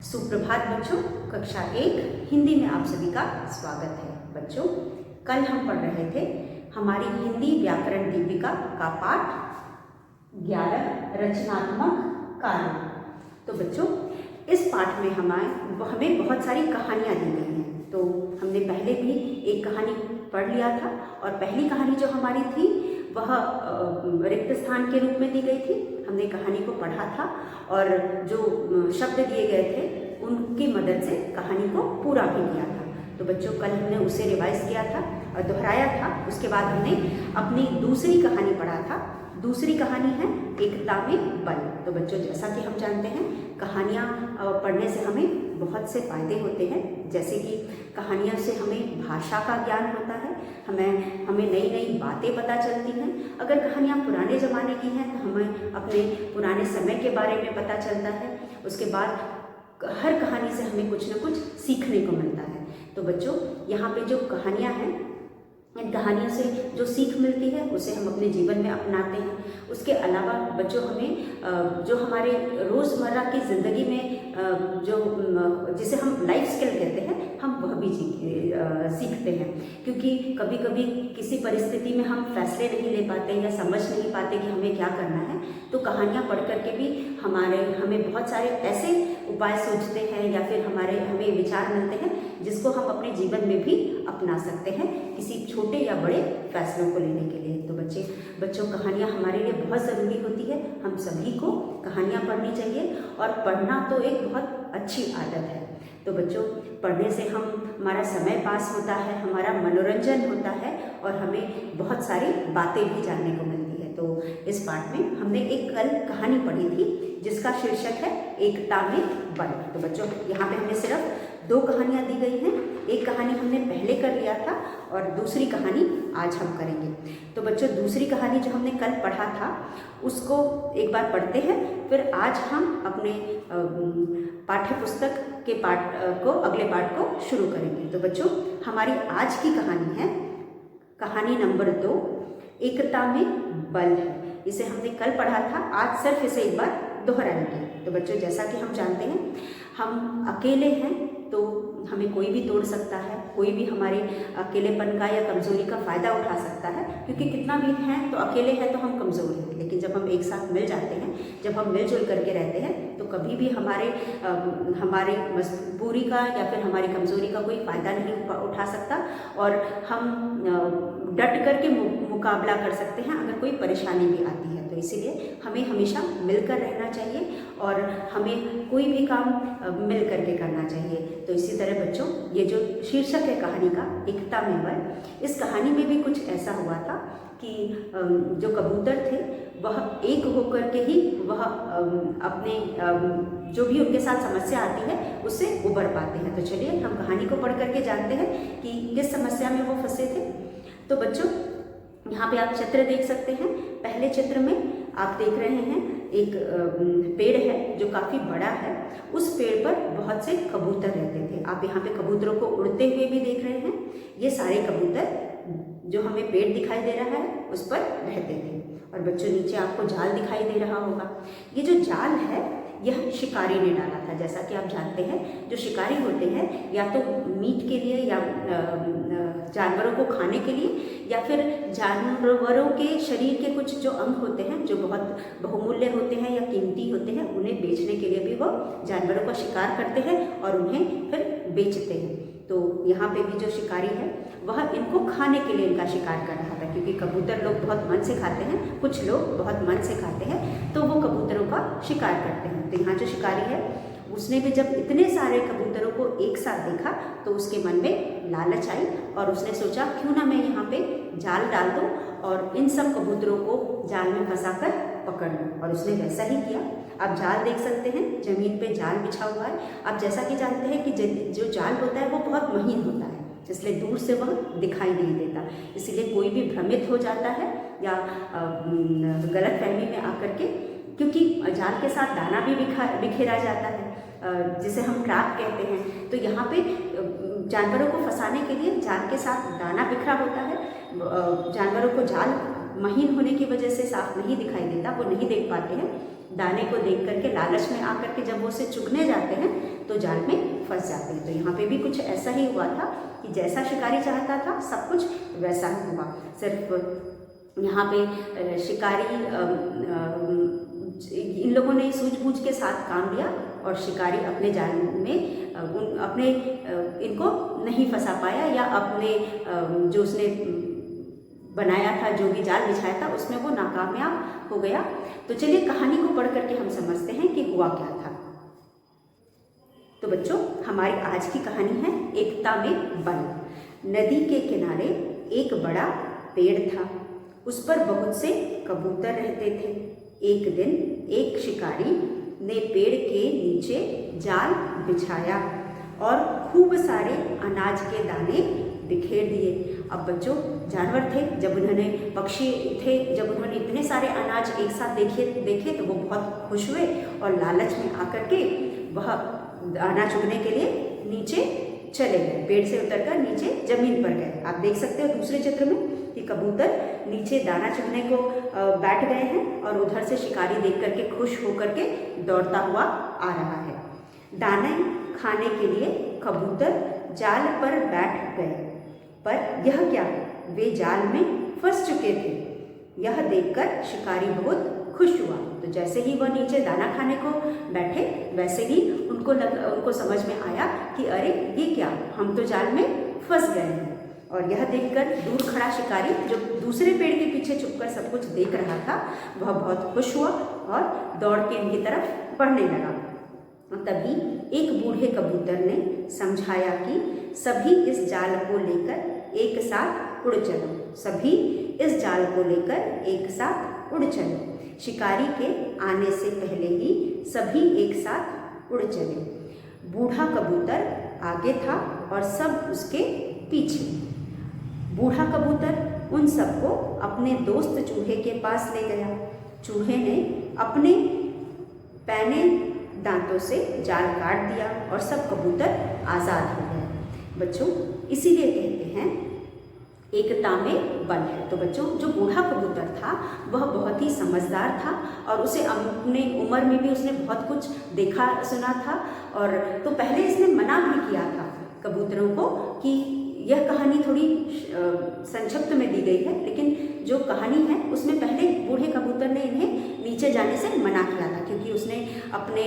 सुप्रभात बच्चों। कक्षा 1 हिंदी में आप सभी का स्वागत है। बच्चों, कल हम पढ़ रहे थे हमारी हिंदी व्याकरण दीपिका का पाठ 11 रचनात्मक कार्य। तो बच्चों, इस पाठ में हमें बहुत सारी कहानियाँ दी गई हैं। तो हमने पहले भी एक कहानी पढ़ लिया था और पहली कहानी जो हमारी थी वह रिक्त स्थान के रूप में दी गई थी। हमने कहानी को पढ़ा था और जो शब्द दिए गए थे उनकी मदद से कहानी को पूरा भी किया था। तो बच्चों, कल हमने उसे रिवाइज किया था और दोहराया था। उसके बाद हमने अपनी दूसरी कहानी पढ़ा था। दूसरी कहानी है एकता में बल। तो बच्चों, जैसा कि हम जानते हैं कहानियाँ पढ़ने से हमें बहुत से फायदे होते हैं। जैसे कि कहानियों से हमें भाषा का ज्ञान होता है, हमें नई नई बातें पता चलती हैं। अगर कहानियाँ पुराने ज़माने की हैं तो हमें अपने पुराने समय के बारे में पता चलता है। उसके बाद हर कहानी से हमें कुछ न कुछ सीखने को मिलता है। तो बच्चों, यहाँ पे जो कहानियाँ हैं, इन कहानियों से जो सीख मिलती है उसे हम अपने जीवन में अपनाते हैं। उसके अलावा बच्चों, हमें जो हमारे रोज़मर्रा की ज़िंदगी में जिसे हम लाइफ स्किल कहते हैं, हम वह भी सीखते हैं। क्योंकि कभी कभी किसी परिस्थिति में हम फैसले नहीं ले पाते या समझ नहीं पाते कि हमें क्या करना है, तो कहानियाँ पढ़ करके भी हमें बहुत सारे ऐसे उपाय सूझते हैं या फिर हमें विचार मिलते हैं जिसको हम अपने जीवन में भी अपना सकते हैं किसी छोटे या बड़े फैसलों को लेने के लिए। तो बच्चों, कहानियाँ हमारे लिए बहुत ज़रूरी होती है। हम सभी को कहानियाँ पढ़नी चाहिए और पढ़ना तो एक बहुत अच्छी आदत है। तो बच्चों, पढ़ने से हमारा समय पास होता है, हमारा मनोरंजन होता है और हमें बहुत सारी बातें भी जानने को मिलती है। तो इस पाठ में हमने एक कल कहानी पढ़ी थी जिसका शीर्षक है एकता में बल। तो बच्चों, यहाँ पे हमें सिर्फ 2 कहानियाँ दी गई हैं। एक कहानी हमने पहले कर लिया था और दूसरी कहानी आज हम करेंगे। तो बच्चों, दूसरी कहानी जो हमने कल पढ़ा था उसको एक बार पढ़ते हैं, फिर आज हम अपने पाठ्य पुस्तक के अगले पाठ को शुरू करेंगे। तो बच्चों, हमारी आज की कहानी है कहानी नंबर 2, एकता में बल है। इसे हमने कल पढ़ा था, आज सिर्फ इसे एक बार दोहराएंगे। तो बच्चों, जैसा कि हम जानते हैं हम अकेले हैं तो हमें कोई भी तोड़ सकता है, कोई भी हमारे अकेलेपन का या कमज़ोरी का फ़ायदा उठा सकता है। क्योंकि कितना भी हैं तो अकेले हैं तो हम कमज़ोर हैं, लेकिन जब हम एक साथ मिल जाते हैं, जब हम मिलजुल करके रहते हैं, तो कभी भी हमारे मजबूरी का या फिर हमारी कमज़ोरी का कोई फ़ायदा नहीं उठा सकता और हम डट करके मुकाबला कर सकते हैं अगर कोई परेशानी भी आती है। तो इसीलिए हमें हमेशा मिलकर रहना चाहिए और हमें कोई भी काम मिल करके करना चाहिए। तो इसी तरह बच्चों, ये जो शीर्षक है कहानी का एकता में बल, इस कहानी में भी कुछ ऐसा हुआ था कि जो कबूतर थे वह एक होकर के ही वह अपने जो भी उनके साथ समस्या आती है उससे उबर पाते हैं। तो चलिए हम कहानी को पढ़ करके जानते हैं कि किस समस्या में वो फंसे थे। तो बच्चों, यहाँ पे आप चित्र देख सकते हैं। पहले चित्र में आप देख रहे हैं एक पेड़ है जो काफ़ी बड़ा है। उस पेड़ पर बहुत से कबूतर रहते थे। आप यहाँ पे कबूतरों को उड़ते हुए भी देख रहे हैं। ये सारे कबूतर जो हमें पेड़ दिखाई दे रहा है उस पर रहते थे। और बच्चों, नीचे आपको जाल दिखाई दे रहा होगा। ये जो जाल है यह शिकारी ने डाला था। जैसा कि आप जानते हैं जो शिकारी होते हैं या तो मीट के लिए या जानवरों को खाने के लिए या फिर जानवरों के शरीर के कुछ जो अंग होते हैं जो बहुत बहुमूल्य होते हैं या कीमती होते हैं, उन्हें बेचने के लिए भी वो जानवरों का शिकार करते हैं और उन्हें फिर बेचते हैं। तो यहाँ पे भी जो शिकारी है वह इनको खाने के लिए इनका शिकार कर रहा था। क्योंकि कबूतर लोग बहुत मन से खाते हैं, कुछ लोग बहुत मन से खाते हैं, तो वो कबूतरों का शिकार करते हैं। तो यहाँ जो शिकारी है उसने भी जब इतने सारे कबूतरों को एक साथ देखा तो उसके मन में लालच आई और उसने सोचा क्यों ना मैं यहाँ पे जाल डाल दूँ और इन सब कबूतरों को जाल में फंसाकर पकड़ लूँ। और उसने वैसा ही किया। आप जाल देख सकते हैं, जमीन पे जाल बिछा हुआ है। आप जैसा कि जानते हैं कि जो जाल होता है वो बहुत महीन होता है, इसलिए दूर से वह दिखाई नहीं देता। इसीलिए कोई भी भ्रमित हो जाता है या गलत फहमी में आकर के, क्योंकि जाल के साथ दाना भी बिखेरा जाता है जिसे हम ट्रैप कहते हैं। तो यहाँ पे जानवरों को फंसाने के लिए जाल के साथ दाना बिखरा होता है। जानवरों को जाल महीन होने की वजह से साफ नहीं दिखाई देता, वो नहीं देख पाते हैं। दाने को देख करके लालच में आकर के जब वो उसे चुगने जाते हैं तो जाल में फंस जाते हैं। तो यहाँ पे भी कुछ ऐसा ही हुआ था कि जैसा शिकारी चाहता था सब कुछ वैसा हुआ। सिर्फ यहाँ पे शिकारी इन लोगों ने सूझबूझ के साथ काम लिया और शिकारी अपने जाल में इनको नहीं फंसा पाया, या अपने जो उसने बनाया था, जो भी जाल बिछाया था, उसमें वो नाकामयाब हो गया। तो चलिए कहानी को पढ़ करके हम समझते हैं कि हुआ क्या था। तो बच्चों, हमारी आज की कहानी है एकता में बल। नदी के किनारे एक बड़ा पेड़ था, उस पर बहुत से कबूतर रहते थे। एक दिन एक शिकारी ने पेड़ के नीचे जाल बिछाया और खूब सारे अनाज के दाने बिखेर दिए। अब बच्चों, जानवर थे, जब उन्होंने पक्षी थे, जब उन्होंने इतने सारे अनाज एक साथ देखे तो वो बहुत खुश हुए और लालच में आकर के वह अनाज चुगने के लिए नीचे चले गए। पेड़ से उतरकर नीचे जमीन पर गए। आप देख सकते हो दूसरे चित्र में कि कबूतर नीचे दाना चुगने को बैठ गए हैं और उधर से शिकारी देख करके खुश होकर के दौड़ता हुआ आ रहा है। दाने खाने के लिए कबूतर जाल पर बैठ गए, पर यह क्या, वे जाल में फंस चुके थे। यह देखकर शिकारी बहुत खुश हुआ। तो जैसे ही वह नीचे दाना खाने को बैठे, वैसे ही उनको समझ में आया कि अरे ये क्या, हम तो जाल में फंस गए हैं। और यह देखकर दूर खड़ा शिकारी, जो दूसरे पेड़ के पीछे छुपकर सब कुछ देख रहा था, वह बहुत खुश हुआ और दौड़ के इनकी तरफ बढ़ने लगा। तभी एक बूढ़े कबूतर ने समझाया कि सभी इस जाल को लेकर एक साथ उड़ चलो, सभी इस जाल को लेकर एक साथ उड़ चलो। शिकारी के आने से पहले ही सभी एक साथ उड़ चले। बूढ़ा कबूतर आगे था और सब उसके पीछे। बूढ़ा कबूतर उन सबको अपने दोस्त चूहे के पास ले गया। चूहे ने अपने पैने दांतों से जाल काट दिया और सब कबूतर आज़ाद हो गए। बच्चों, इसीलिए कहते हैं एकता में बल है। तो बच्चों, जो बूढ़ा कबूतर था वह बहुत ही समझदार था और उसे अपने उम्र में भी उसने बहुत कुछ देखा सुना था। और तो पहले इसने मना भी किया था कबूतरों को कि यह कहानी थोड़ी संक्षिप्त में दी गई है, लेकिन जो कहानी है उसमें पहले बूढ़े कबूतर ने इन्हें नीचे जाने से मना किया था, क्योंकि उसने अपने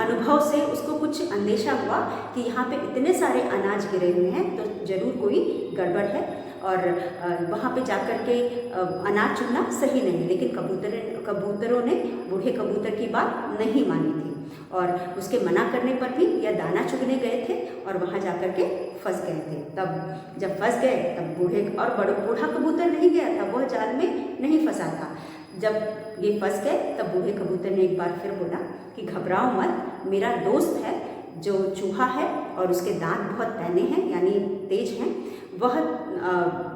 अनुभव से उसको कुछ अंदेशा हुआ कि यहाँ पे इतने सारे अनाज गिरे हुए हैं तो जरूर कोई गड़बड़ है और वहाँ पे जाकर के अनाज चुनना सही नहीं। लेकिन कबूतरों ने बूढ़े कबूतर की बात नहीं मानी थी और उसके मना करने पर भी यह दाना चुगने गए थे और वहाँ जाकर के फंस गए थे। तब जब फंस गए तब बूढ़ा कबूतर नहीं गया था, वह जाल में नहीं फंसा था। जब ये फंस गए तब बूढ़े कबूतर ने एक बार फिर बोला कि घबराओ मत, मेरा दोस्त है जो चूहा है और उसके दांत बहुत पैने हैं यानी तेज हैं, वह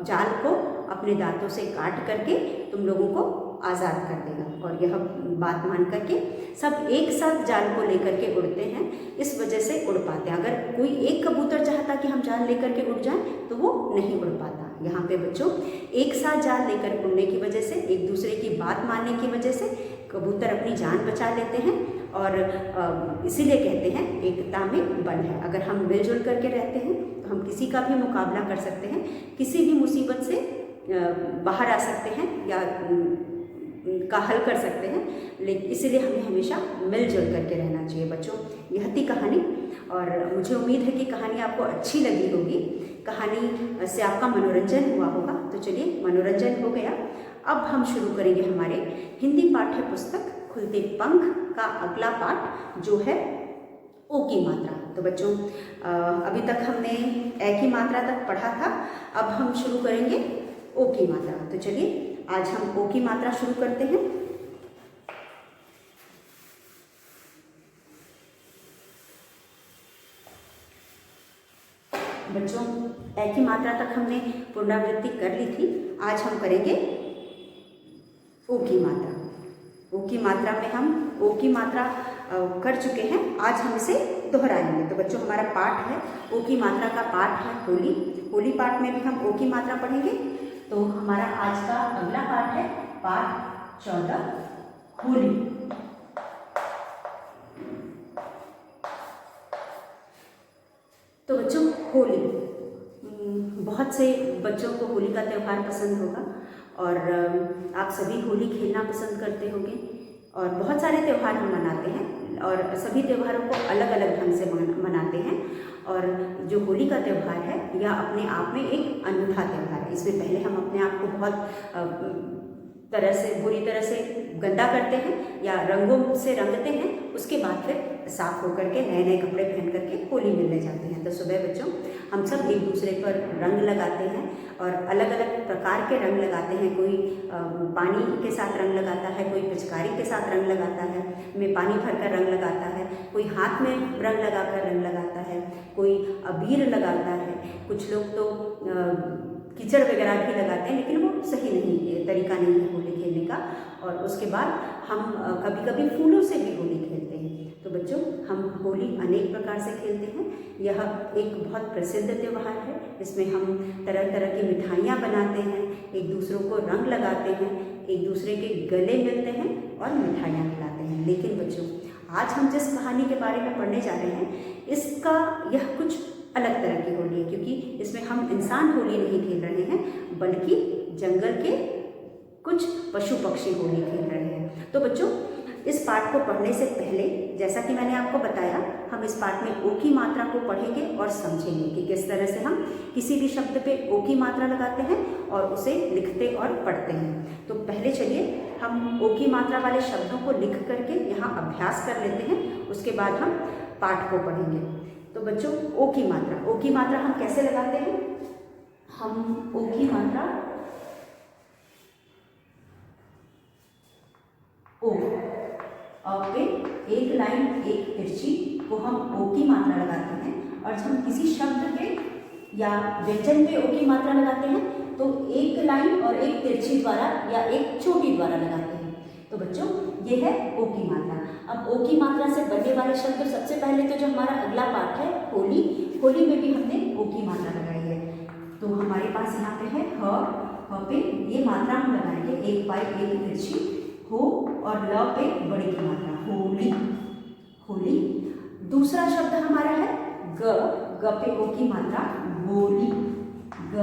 जाल को अपने दांतों से काट करके तुम लोगों को आज़ाद कर देगा। और यह बात मान करके सब एक साथ जाल को लेकर के उड़ते हैं, इस वजह से उड़ पाते हैं। अगर कोई एक कबूतर चाहता कि हम जाल लेकर के उड़ जाएं तो वो नहीं उड़ पाता। यहाँ पे बच्चों, एक साथ जाल लेकर उड़ने की वजह से, एक दूसरे की बात मानने की वजह से कबूतर अपनी जान बचा लेते हैं और इसीलिए कहते हैं एकता में बल है। अगर हम मिलजुल करके रहते हैं तो हम किसी का भी मुकाबला कर सकते हैं, किसी भी मुसीबत से बाहर आ सकते हैं या का हल कर सकते हैं। लेकिन इसीलिए हमें हमेशा मिलजुल करके रहना चाहिए। बच्चों, यह थी कहानी और मुझे उम्मीद है कि कहानी आपको अच्छी लगी होगी, कहानी से आपका मनोरंजन हुआ होगा। तो चलिए, मनोरंजन हो गया, अब हम शुरू करेंगे हमारे हिंदी पाठ्य पुस्तक खुलते पंख का अगला पाठ जो है ओ की मात्रा। तो बच्चों, अभी तक हमने ए की मात्रा तक पढ़ा था, अब हम शुरू करेंगे ओ की मात्रा। तो चलिए, आज हम ओ की मात्रा शुरू करते हैं। बच्चों, ए की मात्रा तक हमने पुनरावृत्ति कर ली थी, आज हम करेंगे ओ की मात्रा। ओ की मात्रा में हम ओ की मात्रा कर चुके हैं, आज हम इसे दोहराएंगे। तो बच्चों, हमारा पाठ है ओ की मात्रा का पाठ है होली। होली पाठ में भी हम ओ की मात्रा पढ़ेंगे। तो हमारा आज का अगला पाठ है पाठ 14 होली। होली। बहुत से बच्चों को होली का त्यौहार पसंद होगा और आप सभी होली खेलना पसंद करते होंगे और बहुत सारे त्यौहार हम मनाते हैं और सभी त्यौहारों को अलग अलग ढंग से मनाते हैं। और जो होली का त्यौहार है यह अपने आप में एक अनूठा त्यौहार है। इसमें पहले हम अपने आप को बहुत बुरी तरह से गंदा करते हैं या रंगों से रंगते हैं, उसके बाद फिर साफ होकर के नए नए कपड़े पहन करके होली मिलने जाते हैं। तो सुबह बच्चों हम सब एक दूसरे पर रंग लगाते हैं और अलग अलग प्रकार के रंग लगाते हैं। कोई पानी के साथ रंग लगाता है, कोई पिचकारी के साथ रंग लगाता है, में पानी भरकर रंग लगाता है, कोई हाथ में रंग लगाकर रंग लगाता है, कोई अबीर लगाता है, कुछ लोग तो कीचड़ वगैरह भी लगाते हैं, लेकिन वो सही नहीं तरीका नहीं है होली खेलने का। और उसके बाद हम कभी कभी फूलों से भी होली खेलते हैं। तो बच्चों हम होली अनेक प्रकार से खेलते हैं। यह एक बहुत प्रसिद्ध त्यौहार है। इसमें हम तरह तरह की मिठाइयाँ बनाते हैं, एक दूसरों को रंग लगाते हैं, एक दूसरे के गले मिलते हैं और मिठाइयाँ खिलाते हैं। लेकिन बच्चों आज हम जिस कहानी के बारे में पढ़ने जा रहे हैं इसका यह कुछ अलग तरह की होली है, क्योंकि इसमें हम इंसान होली नहीं खेल रहे हैं बल्कि जंगल के कुछ पशु पक्षी होली खेल रहे हैं। तो बच्चों इस पाठ को पढ़ने से पहले जैसा कि मैंने आपको बताया, हम इस पाठ में ओ की मात्रा को पढ़ेंगे और समझेंगे कि किस तरह से हम किसी भी शब्द पे ओ की मात्रा लगाते हैं और उसे लिखते और पढ़ते हैं। तो पहले चलिए हम ओ की मात्रा वाले शब्दों को लिख करके यहाँ अभ्यास कर लेते हैं, उसके बाद हम पाठ को पढ़ेंगे। तो बच्चों ओ की मात्रा हम कैसे लगाते हैं? हम ओ की मात्रा ओ पे एक लाइन एक तिरछी को हम ओ की मात्रा लगाते हैं। और जब हम किसी शब्द पे या व्यंजन पे ओ की मात्रा लगाते हैं तो एक लाइन और एक तिरछी द्वारा या एक चोटी द्वारा लगाते हैं। तो बच्चों ये है ओ की मात्रा। अब ओ की मात्रा से बनने वाले शब्द, सबसे पहले तो जो हमारा अगला पाठ है होली, होली में भी हमने ओ की मात्रा लगाई है। तो हमारे पास यहाँ पे है ह पे ये मात्रा हम लगाएंगे, एक बाई एक तिरछी, हो और ल पे बड़ी की मात्रा, होली होली। दूसरा शब्द हमारा है ग पे ओ की मात्रा गोली, ग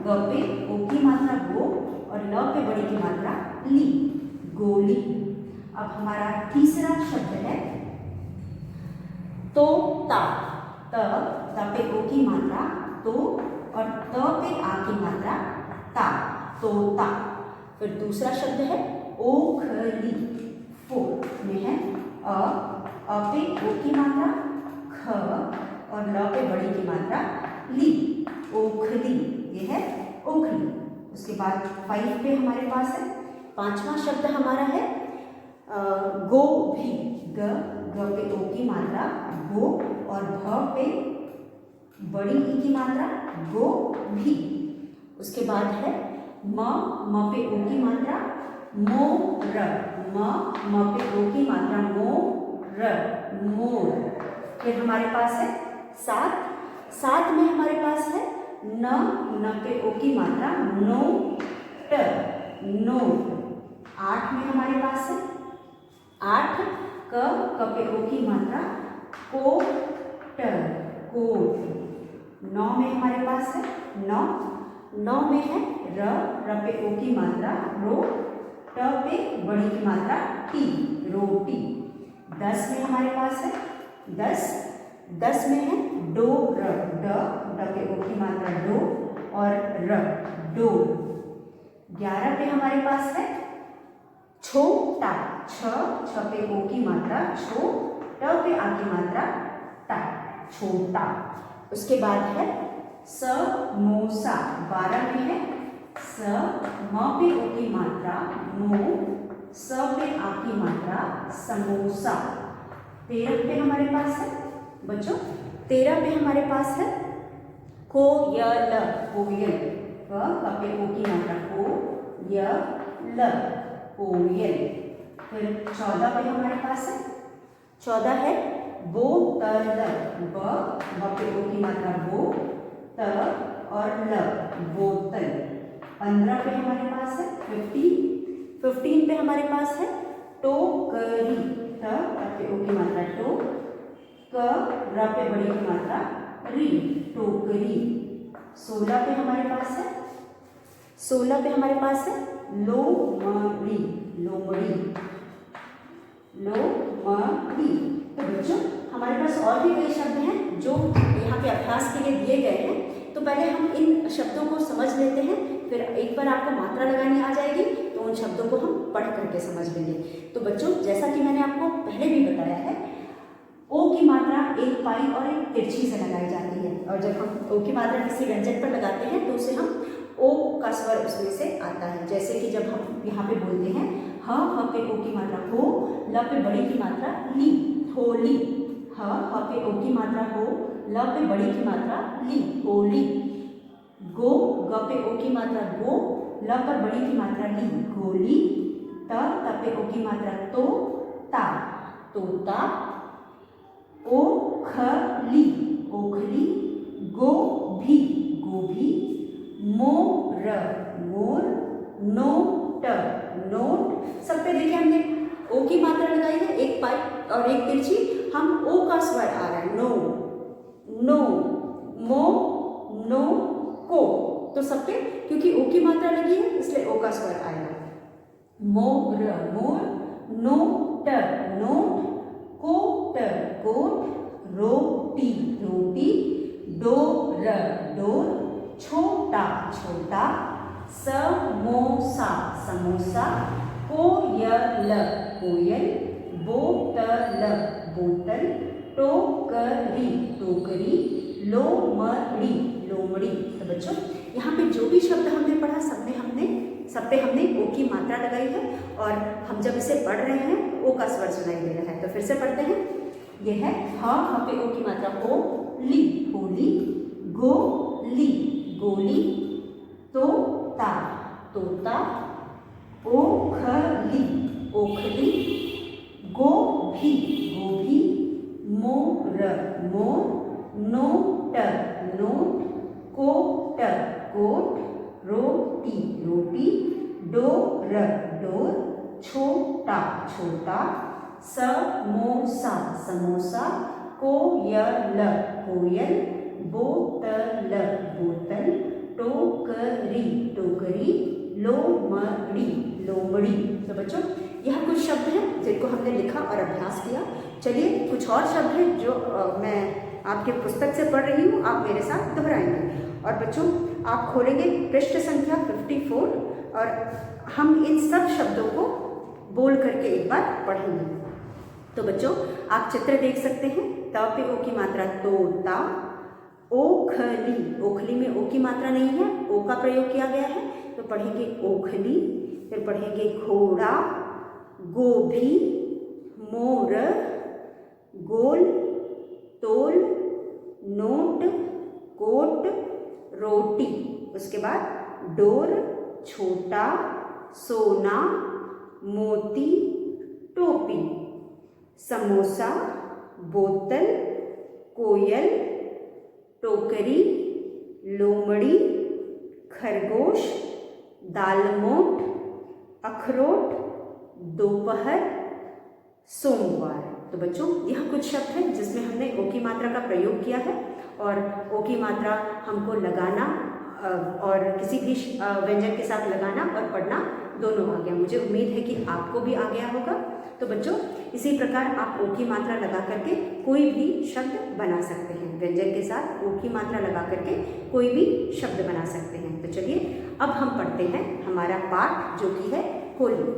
पे ओ की मात्रा गो और ल पे बड़ी की मात्रा ली, गोली। अब हमारा तीसरा शब्द है तोता, त पे ओ की मात्रा तो और त पे आ की मात्रा ता, तोता। फिर दूसरा शब्द है ओखली, फो में है अ पे ओ की मात्रा ख और ल पे बड़ी की मात्रा ली, ओखली। ये है ओखली। उसके बाद 5 पे हमारे पास है, पांचवा शब्द हमारा है गोभी, ग पे ओ की मात्रा गो और भ पे बड़ी ई की मात्रा गो भी। उसके बाद है म पे ओ की मात्रा मोर, म पे ओ की मात्रा मोर, मोर। फिर हमारे पास है सात में हमारे पास है न पे ओ की मात्रा नोट, नोट। 8 में हमारे पास है 8 क पे ओ की मात्रा कोट, कोट। 9 में हमारे पास है 9 में है र पे ओ की मात्रा रो, ट पे बड़ी की मात्रा टी, रोटी। 10 में हमारे पास है 10 में है डो र, ड पे ओ की मात्रा डो और र, डो। 11 पे हमारे पास है छोटा, छ पे ओ की मात्रा छो, ट पे आ की मात्रा टा, छोटा। उसके बाद है समोसा, 12 में है स म पे ओ की मात्रा मो, स पे आ की मात्रा समोसा। 13 पे हमारे पास है बच्चों, 13 पे हमारे पास है कोयल, कोयल, क पे ओ की मात्रा को य ल, कोयल। फिर 14 पे हमारे पास है 14 है बोतल, ब पे ओ की मात्रा बो, त और ल, बोतल। 15 पे हमारे पास है 15 पे हमारे पास है टोकरी, त पे ओ की मात्रा टो, क र पे बड़ी की मात्रा री टोकरी। 16 पे हमारे पास है, 16 पे हमारे पास है लोमड़ी, लोमड़ी, लोमड़ी। तो बच्चों हमारे पास और भी कई शब्द हैं जो यहाँ पे अभ्यास के लिए दिए गए हैं। तो पहले हम इन शब्दों को समझ लेते हैं, फिर एक बार आपको मात्रा लगानी आ जाएगी तो उन शब्दों को हम पढ़ करके समझ लेंगे। तो बच्चों जैसा कि मैंने आपको पहले भी बताया है, ओ की मात्रा एक पाई और एक तिरछी से लगाई जाती है, और जब हम ओ की मात्रा किसी व्यंजन पर लगाते हैं तो उसे हम ओ का स्वर उसमें से आता है। जैसे कि जब हम यहाँ पे बोलते हैं ह पे ओ की मात्रा हो, ल पे बड़ी की मात्रा ली, होली। ह पे ओ की मात्रा हो, ल पे बड़ी की मात्रा ली, होली। गो, ग पे ओ की मात्रा गो, ल पर बड़ी की मात्रा ली, गोली। त पे ओ की मात्रा तो, ता, तोता। ओखली, ओखली। गोभी, गोभी। मोर, मोर। Note, note. सब पे देखिए हमने ओ की मात्रा लगाई है, एक पाई और एक तिरछी, हम ओ का स्वर आ रहा है, नो, नो, मो, नो, को। तो सब पे क्योंकि ओ की मात्रा लगी है इसलिए ओ का स्वर आएगा। मोर, मोर। Note, note. Coat, coat. रोटी, रोटी। डोर, डोर। छोटा, छोटा। समोसा, समोसा। कोयल, कोयल। बोतल, बोतल। टोकरी, टोकरी। लोमड़ी, लोमड़ी। तो बच्चों यहाँ पे जो भी शब्द हमने पढ़ा सब पे हमने ओ की मात्रा लगाई है, और हम जब इसे पढ़ रहे हैं ओ का स्वर सुनाई दे रहा है। तो फिर से पढ़ते हैं। यह है ह पे ओ की मात्रा हो, ली, होली। गोली, गोली। तोता, तोता। ओखली, ओखली। गोभी, गोभी। मोर, मोर। Note, note. Coat, coat. रोटी, रोटी। डोर, डोर। छोटा, छोटा। समोसा, समोसा। कोयल, कोयल। बोतल, बोतल। टोकरी, टोकरी। लोमड़ी, लोमड़ी। तो बच्चों यह कुछ शब्द हैं जिनको हमने लिखा और अभ्यास किया। चलिए कुछ और शब्द हैं जो मैं आपके पुस्तक से पढ़ रही हूँ, आप मेरे साथ दोहराएंगे। और बच्चों आप खोलेंगे पृष्ठ संख्या 54 और हम इन सब शब्दों को बोल करके एक बार पढ़ेंगे। तो बच्चों आप चित्र देख सकते हैं। त पे ओ की मात्रा तोता। ओखली, ओखली में ओ की मात्रा नहीं है, ओ का प्रयोग किया गया है, तो पढ़ेंगे ओखली। फिर पढ़ेंगे घोड़ा, गोभी, मोर, गोल, तोल, नोट, कोट, रोटी। उसके बाद डोर, छोटा, सोना, मोती, टोपी, समोसा, बोतल, कोयल, टोकरी, लोमड़ी, खरगोश, दालमोट, अखरोट, दोपहर, सोमवार। तो बच्चों यह कुछ शब्द हैं जिसमें हमने ओ की मात्रा का प्रयोग किया है, और ओ की मात्रा हमको लगाना और किसी भी व्यंजन के साथ लगाना और पढ़ना दोनों आ गया। मुझे उम्मीद है कि आपको भी आ गया होगा। तो बच्चों इसी प्रकार आप ओ की मात्रा लगा करके कोई भी शब्द बना सकते हैं, व्यंजन के साथ ओ की मात्रा लगा करके कोई भी शब्द बना सकते हैं। तो चलिए अब हम पढ़ते हैं हमारा पाठ जो कि है होली,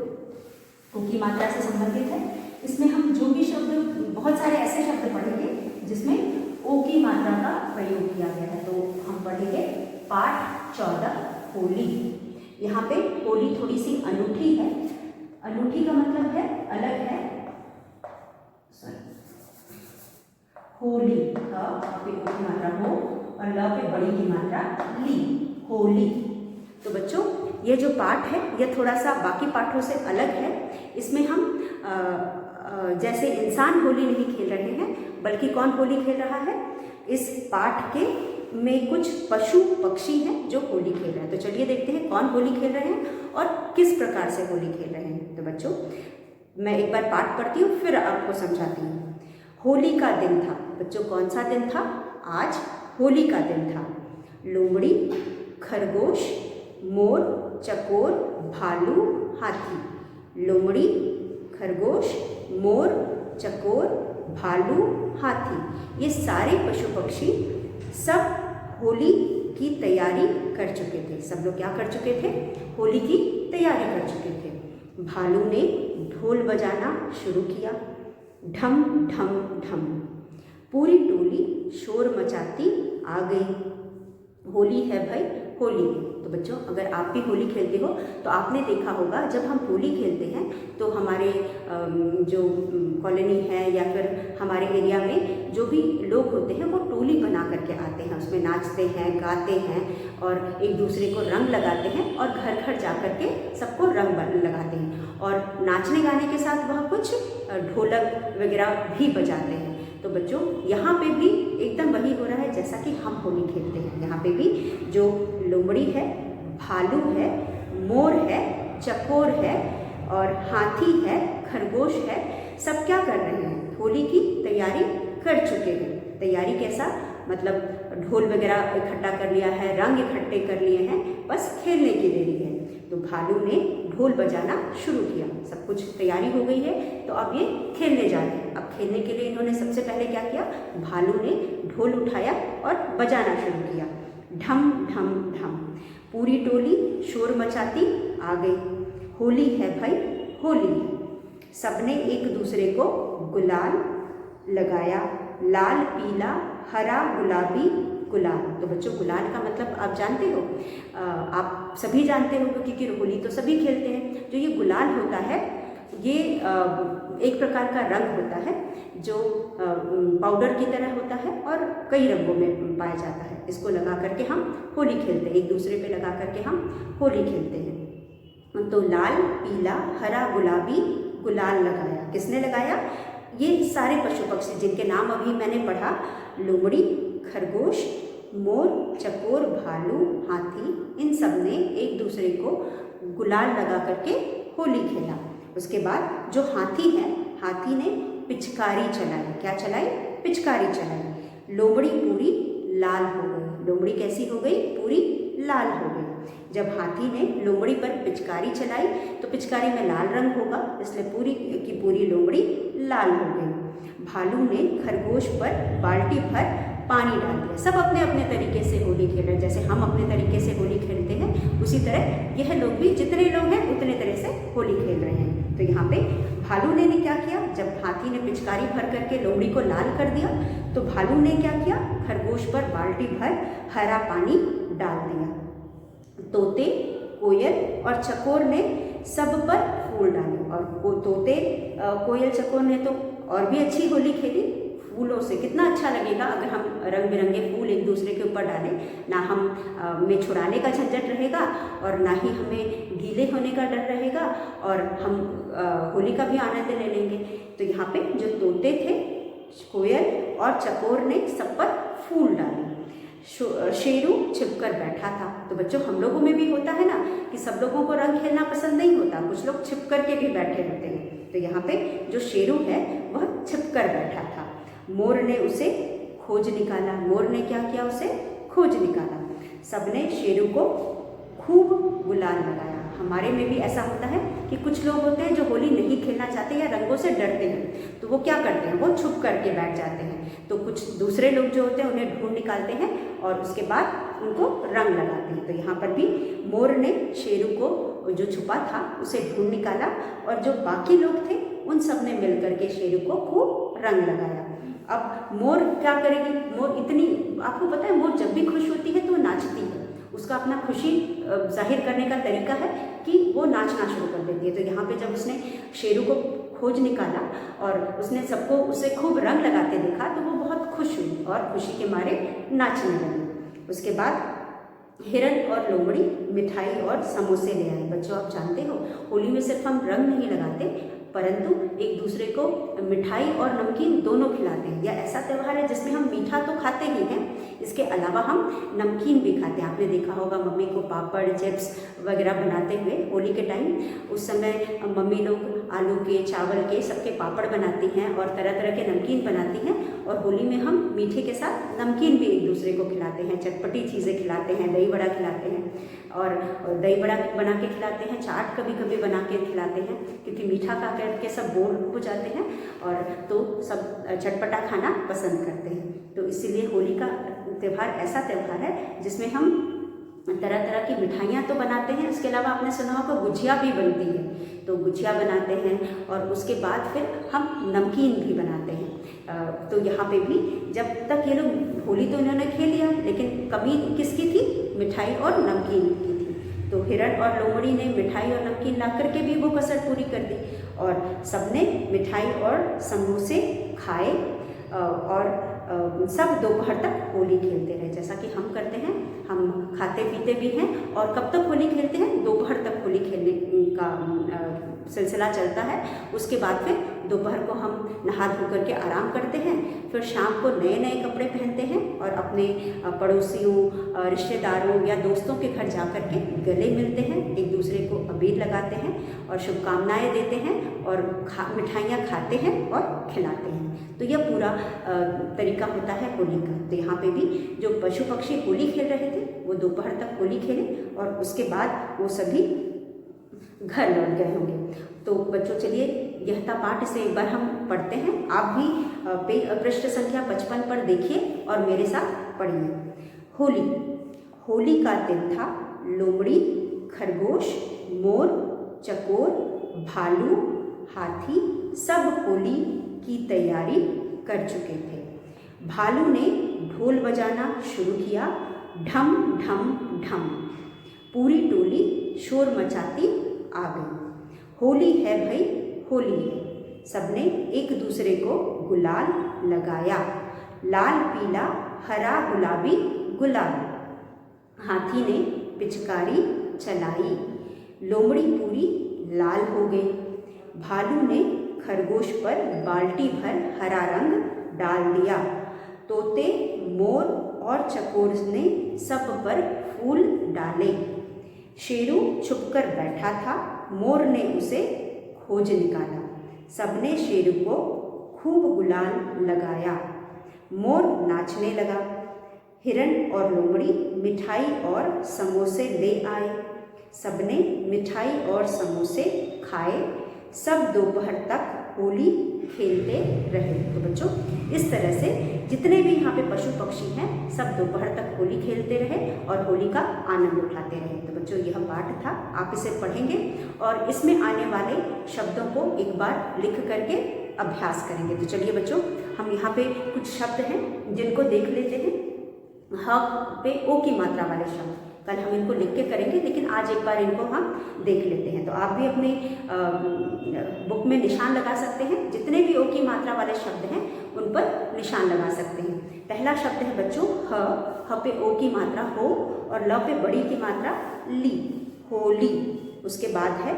ओ की मात्रा से संबंधित है। इसमें हम जो भी शब्द, बहुत सारे ऐसे शब्द पढ़ेंगे जिसमें ओ की मात्रा का प्रयोग किया गया है। तो हम पढ़ेंगे पाठ 14 होली। यहाँ पे होली थोड़ी सी अनूठी है। अनूठी का मतलब है अलग है। होली, ह पे ओ की मात्रा हो और ल पे बड़ी की मात्रा ली, होली। तो बच्चों ये जो पाठ है यह थोड़ा सा बाकी पाठों से अलग है। इसमें हम जैसे इंसान होली नहीं खेल रहे हैं, बल्कि कौन होली खेल रहा है, इस पाठ के में कुछ पशु पक्षी हैं जो होली खेल रहे हैं। तो चलिए देखते हैं कौन होली खेल रहे हैं और किस प्रकार से होली खेल रहे हैं। तो बच्चों मैं एक बार पाठ पढ़ती हूँ फिर आपको समझाती हूँ। होली का दिन था। बच्चों कौन सा दिन था? आज होली का दिन था। लोमड़ी, खरगोश, मोर, चकोर, भालू, हाथी। लोमड़ी, खरगोश, मोर, चकोर, भालू, हाथी, ये सारे पशु पक्षी सब होली की तैयारी कर चुके थे। सब लोग क्या कर चुके थे? होली की तैयारी कर चुके थे। भालू ने ढोल बजाना शुरू किया, ढम ढम ढम। पूरी टोली शोर मचाती आ गई, होली है भाई होली है। तो बच्चों, अगर आप भी होली खेलते हो तो आपने देखा होगा, जब हम होली खेलते हैं तो हमारे जो कॉलोनी है या फिर हमारे एरिया में जो भी लोग होते हैं वो टोली बना करके आते हैं, उसमें नाचते हैं, गाते हैं और एक दूसरे को रंग लगाते हैं और घर घर जा कर के सबको रंग लगाते हैं और नाचने गाने के साथ वह कुछ ढोलक वगैरह भी बजाते हैं। तो बच्चों, यहाँ पे भी एकदम वही हो रहा है जैसा कि हम होली खेलते हैं। यहाँ पे भी जो लोमड़ी है, भालू है, मोर है, चकोर है और हाथी है, खरगोश है, सब क्या कर रहे हैं? होली की तैयारी कर चुके हैं। तैयारी कैसा? मतलब ढोल वगैरह इकट्ठा कर लिया है, रंग इकट्ठे कर लिए हैं, बस खेलने की देरी है। तो भालू ने ढोल बजाना शुरू किया, सब कुछ तैयारी हो गई है, तो अब ये खेलने जा रहे हैं। अब खेलने के लिए इन्होंने सबसे पहले क्या किया? भालू ने ढोल उठाया और बजाना शुरू किया, ढम ढम ढम। पूरी टोली शोर मचाती आ गई, होली है भाई होली है। सबने एक दूसरे को गुलाल लगाया, लाल पीला हरा गुलाबी गुलाल। तो बच्चों, गुलाल का मतलब आप जानते हो, आप सभी जानते हो क्योंकि होली तो सभी खेलते हैं। जो ये गुलाल होता है ये एक प्रकार का रंग होता है जो पाउडर की तरह होता है और कई रंगों में पाया जाता है। इसको लगा करके हम होली खेलते हैं, एक दूसरे पे लगा करके हम होली खेलते हैं। तो लाल पीला हरा गुलाबी गुलाल लगाया, किसने लगाया? ये सारे पशु पक्षी जिनके नाम अभी मैंने पढ़ा, लोमड़ी, खरगोश, मोर, चकोर, भालू, हाथी, इन सब ने एक दूसरे को गुलाल लगा करके होली खेला। उसके बाद जो हाथी है, हाथी ने पिचकारी चलाई। क्या चलाई? पिचकारी चलाई। लोमड़ी पूरी लाल हो गई। लोमड़ी कैसी हो गई? पूरी लाल हो गई। जब हाथी ने लोमड़ी पर पिचकारी चलाई तो पिचकारी में लाल रंग होगा, इसलिए पूरी की पूरी लोमड़ी लाल हो गई। भालू ने खरगोश पर बाल्टी भर पानी डाल दिया। सब अपने अपने तरीके से होली खेल रहे हैं, जैसे हम अपने तरीके से होली खेलते हैं उसी तरह यह लोग भी, जितने लोग हैं उतने तरह से होली खेल रहे हैं। तो यहाँ पे भालू ने क्या किया? जब हाथी ने पिचकारी भर करके लोमड़ी को लाल कर दिया तो भालू ने क्या किया? खरगोश पर बाल्टी भर हरा पानी डाल दिया। तोते, कोयल और चकोर ने सब पर फूल डाले और तोते, कोयल, चकोर ने तो और भी अच्छी होली खेली फूलों से। कितना अच्छा लगेगा अगर हम रंग बिरंगे फूल एक दूसरे के ऊपर डालें, ना हम में छुड़ाने का झंझट रहेगा और ना ही हमें गीले होने का डर रहेगा और हम होली का भी आनंद ले लेंगे। तो यहाँ पे जो तोते थे, कोयल और चकोर ने सब पर फूल डाले। शेरू छिपकर बैठा था। तो बच्चों, हम लोगों में भी होता है ना कि सब लोगों को रंग खेलना पसंद नहीं होता, कुछ लोग छिप कर के भी बैठे होते हैं। तो यहाँ पे जो शेरू है वह छिपकर बैठा था। मोर ने उसे खोज निकाला। मोर ने क्या किया? उसे खोज निकाला। सबने शेरू को खूब गुलाल लगाया। हमारे में भी ऐसा होता है कि कुछ लोग होते हैं जो होली नहीं खेलना चाहते या रंगों से डरते हैं, तो वो क्या करते हैं? वो छुप करके बैठ जाते हैं। तो कुछ दूसरे लोग जो होते हैं उन्हें ढूंढ निकालते हैं और उसके बाद उनको रंग लगाते हैं। तो यहाँ पर भी मोर ने शेरू को जो छुपा था उसे ढूंढ निकाला और जो बाकी लोग थे उन सब ने मिल करके शेरू को खूब रंग लगाया। अब मोर क्या करेगी? मोर इतनी, आपको पता है मोर जब भी खुश होती है तो नाचती है। उसका अपना खुशी जाहिर करने का तरीका है कि वो नाचना शुरू कर देती है। तो यहाँ पे जब उसने शेरू को खोज निकाला और उसने सबको उसे खूब रंग लगाते देखा तो वो बहुत खुश हुई और खुशी के मारे नाचने लगी। उसके बाद हिरन और लोमड़ी मिठाई और समोसे ले आए। बच्चों, आप जानते हो होली में सिर्फ हम रंग नहीं लगाते परंतु एक दूसरे को मिठाई और नमकीन दोनों खिलाते हैं। यह ऐसा त्यौहार है जिसमें हम मीठा तो खाते ही हैं, इसके अलावा हम नमकीन भी खाते हैं। आपने देखा होगा मम्मी को पापड़, चिप्स वगैरह बनाते हुए होली के टाइम। उस समय मम्मी लोग आलू के, चावल के, सबके पापड़ बनाती हैं और तरह तरह के नमकीन बनाती हैं और होली में हम मीठे के साथ नमकीन भी एक दूसरे को खिलाते हैं, चटपटी चीज़ें खिलाते हैं, दही बड़ा खिलाते हैं और दही बड़ा बना के खिलाते हैं, चाट कभी कभी बना के खिलाते हैं, क्योंकि मीठा खा करके सब बोर हो जाते हैं और तो सब चटपटा खाना पसंद करते हैं। तो इसीलिए होली का त्यौहार ऐसा त्यौहार है जिसमें हम तरह तरह की मिठाइयाँ तो बनाते हैं, इसके अलावा आपने सुना होगा गुजिया भी बनती है, तो गुजिया बनाते हैं और उसके बाद फिर हम नमकीन भी बनाते हैं। तो यहाँ पे भी जब तक ये लोग होली तो इन्होंने खेल लिया, लेकिन कमी किसकी थी? मिठाई और नमकीन की थी। तो हिरण और लोमड़ी ने मिठाई और नमकीन ला करके भी वो कसर पूरी कर दी और सबने मिठाई और समोसे खाए और सब दोपहर तक होली खेलते रहे, जैसा कि हम करते हैं। हम खाते पीते भी हैं और कब तक होली खेलते हैं? दोपहर तक होली खेलने का सिलसिला चलता है। उसके बाद फिर दोपहर को हम नहा धो करके आराम करते हैं, फिर शाम को नए नए कपड़े पहनते हैं और अपने पड़ोसियों, रिश्तेदारों या दोस्तों के घर जा कर के गले मिलते हैं, एक दूसरे को अबीर लगाते हैं और शुभकामनाएं देते हैं और मिठाइयाँ खाते हैं और खिलाते हैं। तो यह पूरा तरीका होता है होली का। तो यहाँ पे भी जो पशु पक्षी होली खेल रहे थे वो दोपहर तक होली खेले और उसके बाद वो सभी घर लौट गए होंगे। तो बच्चों चलिए यह था पाठ, इसे एक बार हम पढ़ते हैं। आप भी पृष्ठ संख्या 55 पर देखिए और मेरे साथ पढ़िए। होली। होली का दिन था। लोमड़ी, खरगोश, मोर, चकोर, भालू, हाथी सब होली की तैयारी कर चुके थे। भालू ने ढोल बजाना शुरू किया, ढम ढम ढम। पूरी टोली शोर मचाती आ गई। होली है भाई, होली है। सबने एक दूसरे को गुलाल लगाया, लाल पीला हरा गुलाबी गुलाल। हाथी ने पिचकारी चलाई, लोमड़ी पूरी लाल हो गई। भालू ने खरगोश पर बाल्टी भर हरा रंग डाल दिया। तोते, मोर और चकोर ने सब पर फूल डाले। शेरू छुपकर बैठा था, मोर ने उसे खोज निकाला। सबने शेरू को खूब गुलाल लगाया। मोर नाचने लगा। हिरण और लोमड़ी मिठाई और समोसे ले आए। सबने मिठाई और समोसे खाए। सब दोपहर तक होली खेलते रहे। तो बच्चों इस तरह से जितने भी यहाँ पे पशु पक्षी हैं सब दोपहर तक होली खेलते रहे और होली का आनंद उठाते रहे। तो बच्चों यह पाठ था, आप इसे पढ़ेंगे और इसमें आने वाले शब्दों को एक बार लिख करके अभ्यास करेंगे। तो चलिए बच्चों हम यहाँ पे कुछ शब्द हैं जिनको देख लेते हैं। ह पे ओ की मात्रा वाले शब्द कल हम इनको लिख के करेंगे, लेकिन आज एक बार इनको हम देख लेते हैं। तो आप भी अपने बुक में निशान लगा सकते हैं। जितने भी ओ की मात्रा वाले शब्द हैं उन पर निशान लगा सकते हैं। पहला शब्द है बच्चों ह पे ओ की मात्रा हो और ल पे बड़ी की मात्रा ली, होली। उसके बाद है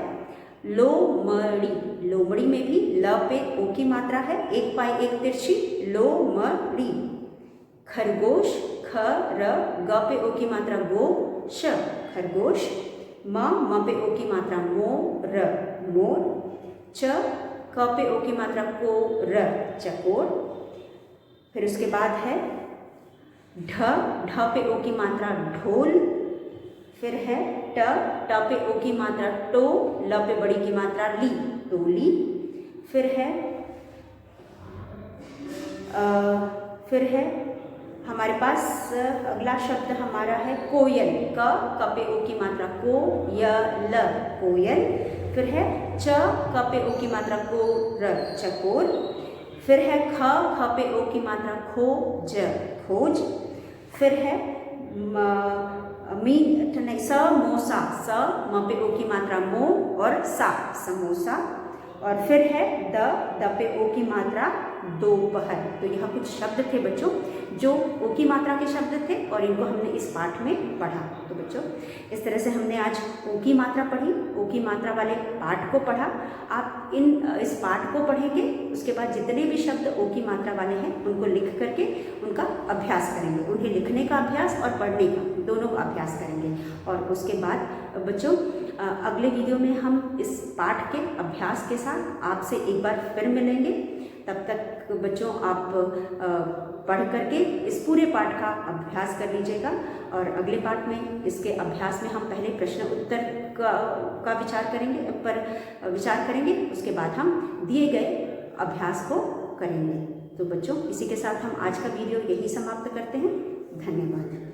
लोमड़ी। लोमड़ी में भी ल पे ओ की मात्रा है, एक पाई एक तिरछी, लोमड़ी। खरगोश, ख र ग पे ओ की मात्रा गो, श खरगोश। म पे ओ की मात्रा मो, र मोर। च क पे ओ की मात्रा को, र चकोर। फिर उसके बाद है ढ पे ओ की मात्रा ढोल। फिर है ट पे ओ की मात्रा टो, ल पे बड़ी की मात्रा ली, टोली। फिर है हमारे पास अगला शब्द हमारा है कोयल। क पे ओ की मात्रा को, य ल कोयल। फिर है च क पे ओ की मात्रा को, र चकोर। फिर है ख पे ओ की मात्रा खो, ज खोज। फिर है समोसा। स म पे ओ की मात्रा मो और सा समोसा। और फिर है द पे ओ की मात्रा दोपहर। तो यह कुछ शब्द थे बच्चों जो ओ की मात्रा के शब्द थे और इनको हमने इस पाठ में पढ़ा। तो बच्चों इस तरह से हमने आज ओ की मात्रा पढ़ी, ओ की मात्रा वाले पाठ को पढ़ा। आप इस पाठ को पढ़ेंगे, उसके बाद जितने भी शब्द ओ की मात्रा वाले हैं उनको लिख करके उनका अभ्यास करेंगे। उन्हें लिखने का अभ्यास और पढ़ने का दोनों का अभ्यास करेंगे। और उसके बाद बच्चों अगले वीडियो में हम इस पाठ के अभ्यास के साथ आपसे एक बार फिर मिलेंगे। तब तक तक बच्चों आप पढ़ करके इस पूरे पाठ का अभ्यास कर लीजिएगा। और अगले पाठ में इसके अभ्यास में हम पहले प्रश्न उत्तर का विचार करेंगे, उसके बाद हम दिए गए अभ्यास को करेंगे। तो बच्चों, इसी के साथ हम आज का वीडियो यही समाप्त करते हैं। धन्यवाद।